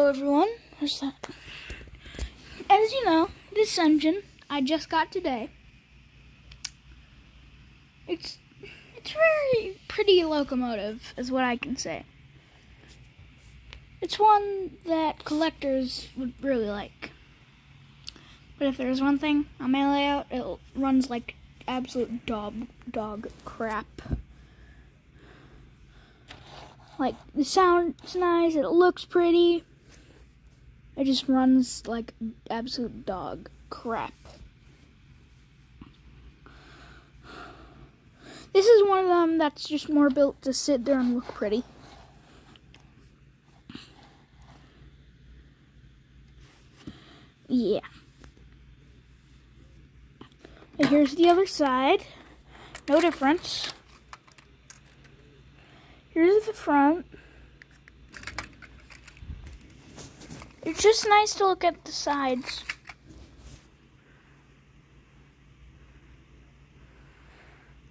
Hello everyone, what's that? As you know, this engine I just got today. It's very pretty locomotive is what I can say. It's one that collectors would really like. But if there's one thing on my layout, it runs like absolute dog crap. Like, the sound's nice, it looks pretty. It just runs like absolute dog crap. This is one of them that's just more built to sit there and look pretty. Yeah. And here's the other side. No difference. Here's the front. It's just nice to look at the sides.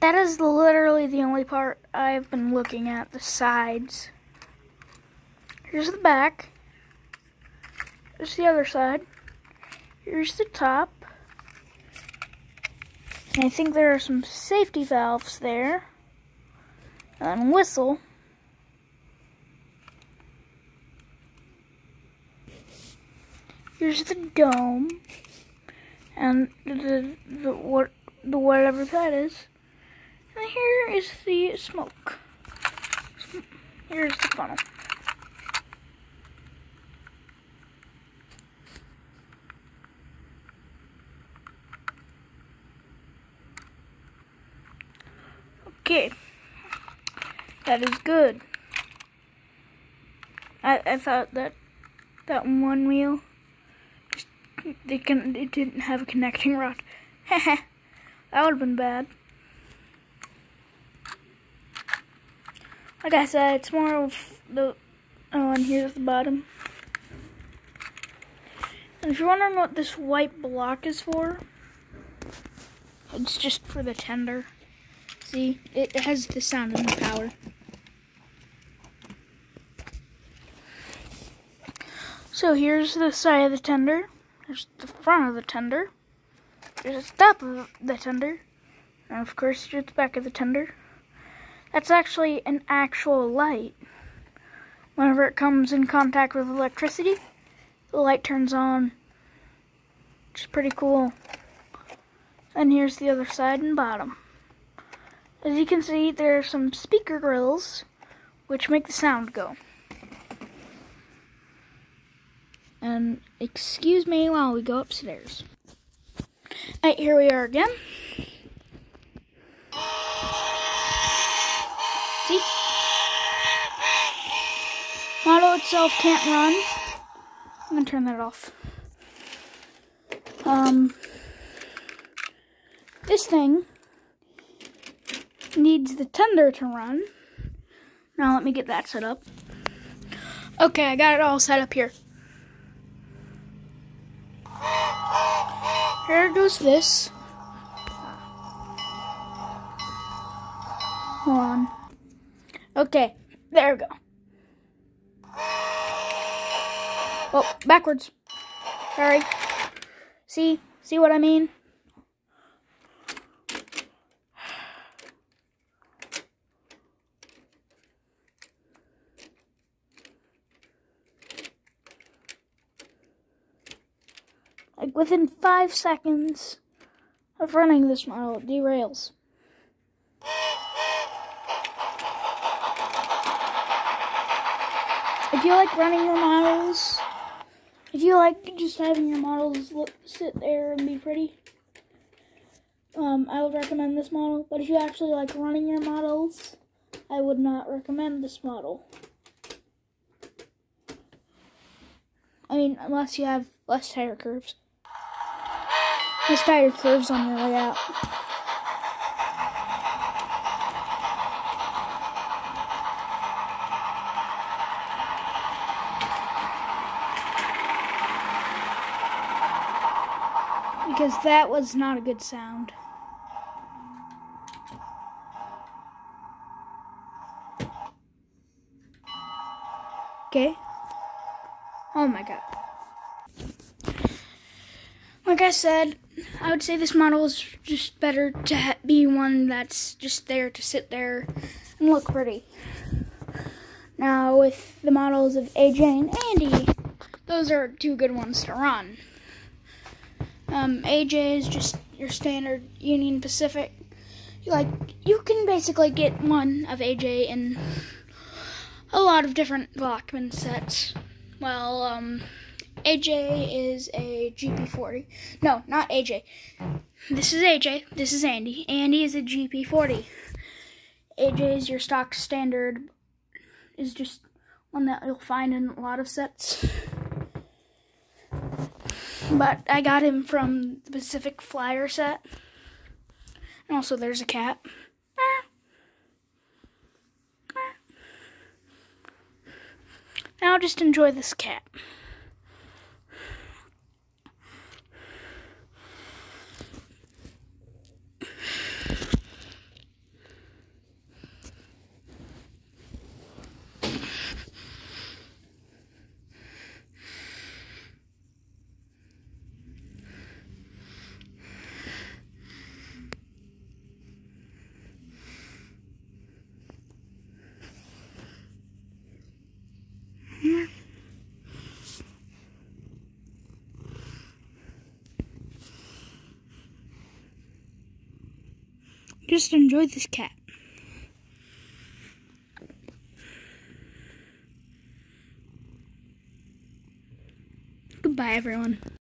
That is literally the only part I've been looking at, the sides. Here's the back. Here's the other side. Here's the top. And I think there are some safety valves there. And whistle. Here's the dome. And the whatever that is. And here is the smoke. Here's the funnel. Okay. That is good. I thought that one wheel, it didn't have a connecting rod. That would have been bad. Like I said, it's more of the, and here's the bottom. And if you're wondering what this white block is for, it's just for the tender. See, it has the sound and the power. So here's the side of the tender. There's the front of the tender. There's the top of the tender. And of course, here's the back of the tender. That's actually an actual light. Whenever it comes in contact with electricity, the light turns on. Which is pretty cool. And here's the other side and bottom. As you can see, there are some speaker grills, which make the sound go. And excuse me while we go upstairs. Alright, here we are again. See? Model itself can't run. I'm gonna turn that off. This thing needs the tender to run. Now let me get that set up. Okay, I got it all set up here. Here goes this. Hold on. Okay, there we go. Oh, backwards. Sorry. See what I mean? Like within 5 seconds of running this model, it derails. If you like running your models, if you like just having your models sit there and be pretty, I would recommend this model. But if you actually like running your models, I would not recommend this model. I mean, unless you have less tire curves. Less tire curves on your layout. Because that was not a good sound. Okay. Oh my god. Like I said, I would say this model is just better to be one that's just there to sit there and look pretty. Now, with the models of AJ and Andy, those are two good ones to run. AJ is just your standard Union Pacific. You can basically get one of AJ in a lot of different Blackman sets. Well, AJ is a GP40. No, not AJ. This is AJ. This is Andy. Andy is a GP40. AJ is your stock standard. Is just one that you'll find in a lot of sets. But I got him from the Pacific Flyer set. And also there's a cat. Now just enjoy this cat. Just enjoy this cat. Goodbye, everyone.